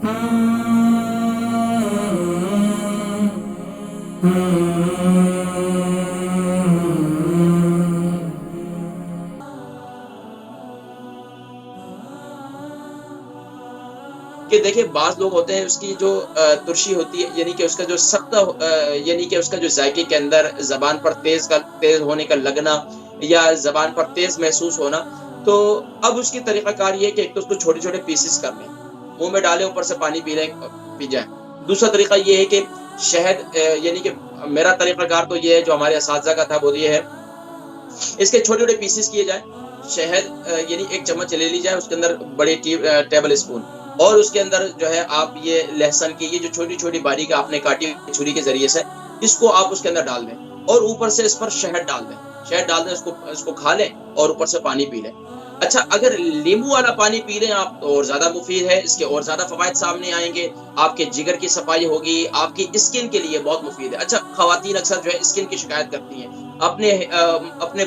کہ دیکھیں بعض لوگ ہوتے ہیں اس کی جو ترشی ہوتی ہے، یعنی کہ اس کا جو سختہ یعنی کہ اس کا جو ذائقے کے اندر زبان پر تیز ہونے کا لگنا یا زبان پر تیز محسوس ہونا، تو اب اس کی طریقہ کار یہ ہے کہ ایک تو اس کو چھوٹے چھوٹے پیسز کر لیں، منہ میں ڈالیں، اوپر سے پانی پی جائیں۔ دوسرا طریقہ یہ ہے کہ شہد یعنی کہ میرا طریقہ کار تو یہ ہے، جو ہمارے اساتذہ کا تھا وہ یہ ہے، اس کے چھوٹے چھوٹے پیسز کیے جائیں، شہد یعنی ایک چمچ لے لی جائے، اس کے اندر بڑی ٹیبل اسپون، اور اس کے اندر جو ہے آپ یہ لہسن کی یہ جو چھوٹی چھوٹی باریک آپ نے کاٹی چھری کے ذریعے سے، اس کو آپ اس کے اندر ڈال دیں، اور اوپر سے اس پر شہد ڈال دیں، اس کو کھا لیں اور اوپر سے پانی پی لیں۔ اچھا، اگر لیمو والا پانی پی لیں آپ تو اور زیادہ مفید ہے، اس کے اور زیادہ فوائد سامنے آئیں گے، آپ کے جگر کی صفائی ہوگی، آپ کی اسکن کے لیے بہت مفید ہے۔ اچھا، خواتین اکثر جو ہے اسکن کی شکایت کرتی ہیں، اپنے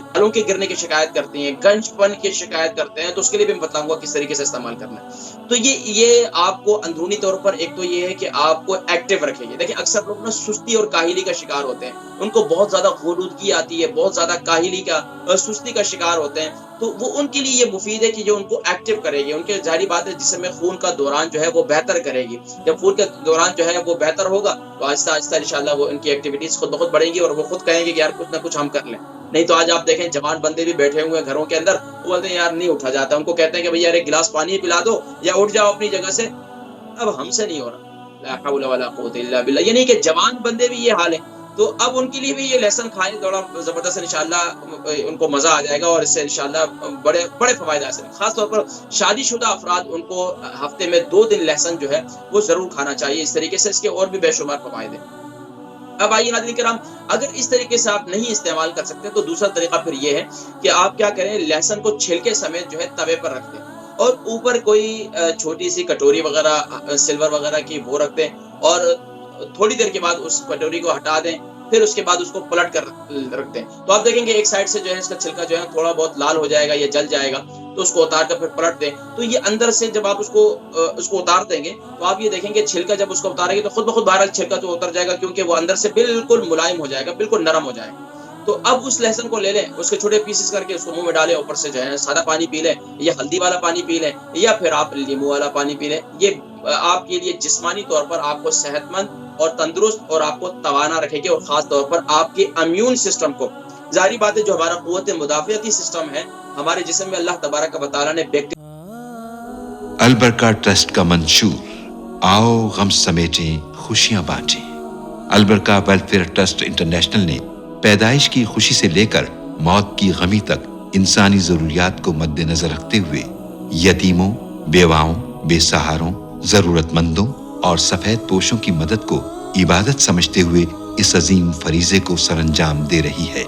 بالوں کے گرنے کی شکایت کرتی ہیں، گنج پن کی شکایت کرتے ہیں، تو اس کے لیے بھی میں بتاؤں گا کس طریقے سے استعمال کرنا ہے۔ تو یہ آپ کو اندرونی طور پر ایک تو یہ ہے کہ آپ کو ایکٹیو رکھے گی۔ دیکھیں اکثر لوگ نا سستی اور کاہلی کا شکار ہوتے ہیں، ان کو بہت زیادہ غنودگی آتی ہے، بہت زیادہ کاہلی کا سستی کا شکار ہوتے ہیں، تو وہ ان کے لیے یہ مفید ہے کہ جو ان کو ایکٹیو کرے گی، ان کے ظاہری بات ہے جسم میں خون کا دوران جو ہے وہ بہتر کرے گی۔ جب خون کا دوران جو ہے وہ بہتر ہوگا تو آہستہ آہستہ انشاءاللہ وہ ان کی ایکٹیویٹیز خود بخود بڑھیں گی، اور وہ خود کہیں گے کہ یار کچھ نہ کچھ ہم کر لیں۔ نہیں تو آج آپ دیکھیں جوان بندے بھی بیٹھے ہوئے ہیں گھروں کے اندر، وہ بولتے ہیں یار نہیں اٹھا جاتا، ان کو کہتے ہیں کہ بھئی یار ایک گلاس پانی پلا دو یا اٹھ جاؤ اپنی جگہ سے، اب ہم سے نہیں ہو رہا۔ لا حول ولا قوت الا باللہ، یعنی کہ جوان بندے بھی یہ حال ہے، تو اب ان کے لیے بھی یہ لیسن کھائیں تھوڑا زبردست، انشاءاللہ ان کو مزہ آ جائے گا، اور اس سے انشاءاللہ بڑے بڑے فوائد حاصل ہیں۔ خاص طور پر شادی شدہ افراد، ان کو ہفتے میں 2 دن لہسن جو ہے وہ ضرور کھانا چاہیے، اس طریقے سے اس کے اور بھی بے شمار فوائد ہیں۔ اب آئیے ناظرین کرام، اگر اس طریقے سے آپ نہیں استعمال کر سکتے تو دوسرا طریقہ پھر یہ ہے کہ آپ کیا کریں، لہسن کو چھلکے سمیت جو ہے توے پر رکھ دیں، اور اوپر کوئی چھوٹی سی کٹوری وغیرہ سلور وغیرہ کی وہ رکھ دیں، اور تھوڑی دیر کے بعد اس کٹوری کو ہٹا دیں، پھر اس کے بعد اس کو پلٹ کر رکھ دیں، تو آپ دیکھیں گے ایک سائڈ سے جو ہے اس کا چھلکا جو ہے تھوڑا بہت لال ہو جائے گا یا جل جائے گا، تو اس کو اتار کر پھر پلٹ دیں، تو یہ اندر سے جب آپ اس کو اتار دیں گے تو آپ یہ دیکھیں گے چھلکا جب اس کو اتاریں گے تو خود بخود باہر چھلکا تو اتر جائے گا، کیونکہ وہ اندر سے بالکل ملائم ہو جائے گا، بالکل نرم ہو جائے گا۔ تو اب اس لہسن کو لے لیں، اس کے چھوٹے پیسز کر کے اس کو منہ میں ڈالیں، اوپر سے جو ہے سادہ پانی پی لیں، یا ہلدی والا پانی پی لیں، یا پھر آپ لیمو والا پانی پی لیں۔ یہ آپ کے لیے جسمانی طور پر آپ کو صحت مند اور تندرست اور آپ کو توانا رکھے گی، اور خاص طور پر آپ کے امیون سسٹم کو، ظاہری بات ہے جو ہمارا قوت مدافعتی سسٹم ہے ہمارے جسم میں، اللہ تبارک و تعالیٰ نے البرکہ ٹرسٹ کا منشور، آؤ غم سمیٹیں خوشیاں بانٹیں۔ البرکہ ویلفیئر ٹرسٹ انٹرنیشنل نے پیدائش کی خوشی سے لے کر موت کی غمی تک انسانی ضروریات کو مد نظر رکھتے ہوئے یتیموں، بیواؤں، بے سہاروں، ضرورت مندوں اور سفید پوشوں کی مدد کو عبادت سمجھتے ہوئے اس عظیم فریضے کو سر انجام دے رہی ہے۔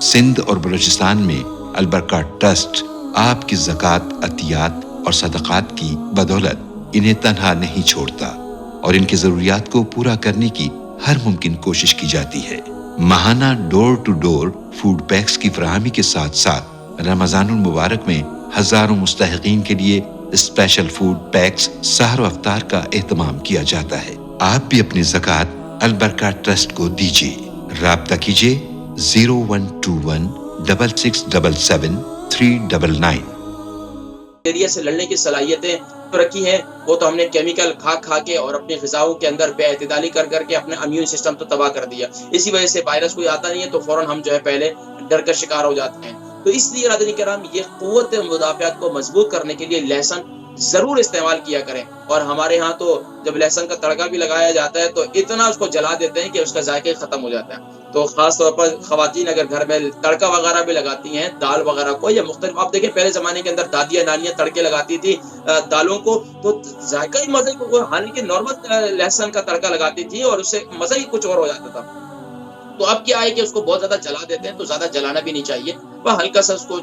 سندھ اور بلوچستان میں البرکہ ٹرسٹ آپ کی زکوٰۃ، عطیات اور صدقات کی بدولت انہیں تنہا نہیں چھوڑتا، اور ان کی ضروریات کو پورا کرنے کی ہر ممکن کوشش کی جاتی ہے۔ ماہانہ ڈور ٹو ڈور فوڈ پیکس کی فراہمی کے ساتھ ساتھ رمضان المبارک میں ہزاروں مستحقین کے لیے اسپیشل فوڈ پیکس سحر و افطار کا اہتمام کیا جاتا ہے۔ آپ بھی اپنی زکوٰۃ البرکہ ٹرسٹ کو دیجیے۔ رابطہ کیجیے 0121 6677 399۔ بیکٹیریا سے لڑنے کی صلاحیتیں تو رکھی ہیں، وہ تو ہم نے کیمیکل کھا کے اور اپنی غذاؤں کے اندر بے اعتدالی کر کے اپنے امیون سسٹم تو تباہ کر دیا، اسی وجہ سے وائرس کوئی آتا نہیں ہے تو فوراً ہم جو ہے پہلے ڈر کر شکار ہو جاتے ہیں۔ تو اس لیے ناظرین کرام، یہ قوت مدافعت کو مضبوط کرنے کے لیے لہسن ضرور استعمال کیا کریں، اور ہمارے ہاں تو جب لہسن کا تڑکا بھی لگایا جاتا ہے تو اتنا اس کو جلا دیتے ہیں کہ اس کا ذائقہ ختم ہو جاتا ہے۔ تو خاص طور پر خواتین اگر گھر میں تڑکا وغیرہ بھی لگاتی ہیں دال وغیرہ کو یا مختلف، آپ دیکھیں پہلے زمانے کے اندر دادیاں نانیاں تڑکے لگاتی تھی دالوں کو، تو ذائقہ ہی مزے کو، حالانکہ نارمل لہسن کا تڑکا لگاتی تھی اور اس سے مزہ ہی کچھ اور ہو جاتا تھا۔ تو اب کیا ہے کہ اس کو بہت زیادہ جلا دیتے ہیں، تو زیادہ جلانا بھی نہیں چاہیے، وہ ہلکا سا اس کو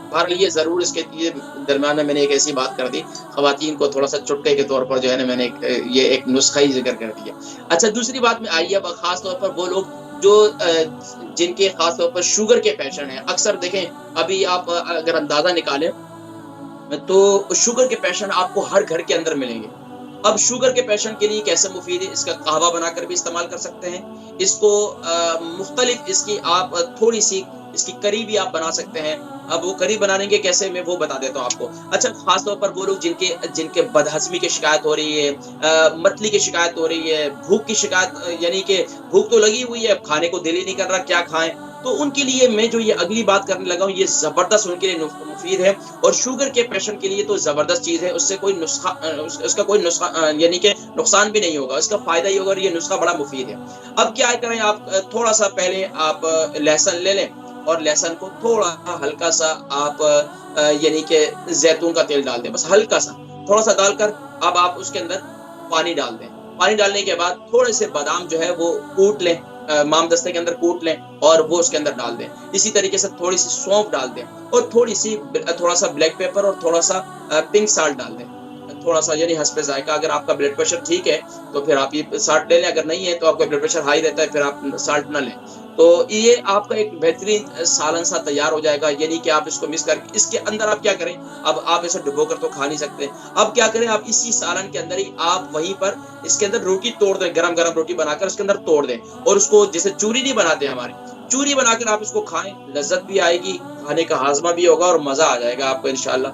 بھر لیے ضرور۔ اس کے درمیان میں نے ایک ایسی بات کر دی، خواتین کو تھوڑا سا چٹکے کے طور پر جو ہے نا میں نے یہ ایک نسخہ ہی ذکر کر دیا۔ اچھا، دوسری بات میں آئیے، اب خاص طور پر وہ لوگ جو جن کے خاص طور پر شوگر کے پیشنٹ ہیں، اکثر دیکھیں ابھی آپ اگر اندازہ نکالیں تو شوگر کے پیشنٹ آپ کو ہر گھر کے اندر ملیں گے، اب شوگر کے پیشنٹ کے لیے کیسے مفید ہے، اس کا قہوہ بنا کر بھی استعمال کر سکتے ہیں، اس کو مختلف اس کی آپ تھوڑی سی اس کی کری بھی آپ بنا سکتے ہیں۔ اب وہ کری بنانے کے کیسے میں وہ بتا دیتا ہوں آپ کو۔ اچھا، خاص طور پر وہ لوگ جن کے بدہضمی کی شکایت ہو رہی ہے، متلی کی شکایت ہو رہی ہے، بھوک کی شکایت، یعنی کہ بھوک تو لگی ہوئی ہے، اب کھانے کو دل ہی نہیں کر رہا، کیا کھائیں؟ تو ان کے لیے میں جو یہ اگلی بات کرنے لگا ہوں، یہ زبردست ان کے لیے مفید ہے، اور شوگر کے پیشنٹ کے لیے تو زبردست چیز ہے، اس سے کوئی نسخہ اس کا کوئی نسخہ یعنی کہ نقصان بھی نہیں ہوگا، اس کا فائدہ ہی ہوگا، اور یہ نسخہ بڑا مفید ہے۔ اب کیا کریں آپ، تھوڑا سا پہلے آپ لہسن لے لیں، اور لہسن کو تھوڑا ہلکا سا آپ یعنی کہ زیتون کا تیل ڈال دیں، بس ہلکا سا تھوڑا سا ڈال کر اب آپ اس کے اندر پانی ڈال دیں۔ پانی ڈالنے کے بعد تھوڑے سے بادام جو ہے وہ کوٹ لیں، مام دستے کے اندر کوٹ لیں، اور وہ اس کے اندر ڈال دیں۔ اسی طریقے سے تھوڑی سی سونف ڈال دیں، اور تھوڑا سا بلیک پیپر اور تھوڑا سا پنک سالٹ ڈال دیں، تھوڑا سا یعنی حسب ذائقہ۔ اگر آپ کا بلڈ پریشر ٹھیک ہے تو پھر آپ یہ سالٹ لے لیں، اگر نہیں ہے تو آپ کا بلڈ پریشر ہائی رہتا ہے پھر آپ سالٹ نہ لیں۔ تو یہ آپ کا ایک بہترین سالن سا تیار ہو جائے گا، یعنی کہ آپ اس کو مکس کر کے اس کے اندر آپ کیا کریں، اب آپ اسے ڈبو کر تو کھا نہیں سکتے، اب کیا کریں، آپ اسی سالن کے اندر ہی آپ وہیں پر اس کے اندر روٹی توڑ دیں، گرم گرم روٹی بنا کر اس کے اندر توڑ دیں، اور اس کو جیسے چوری نہیں بناتے ہمارے، چوری بنا کر آپ اس کو کھائیں، لذت بھی آئے گی، کھانے کا ہاضمہ بھی ہوگا، اور مزہ آ جائے گا آپ کو انشاءاللہ۔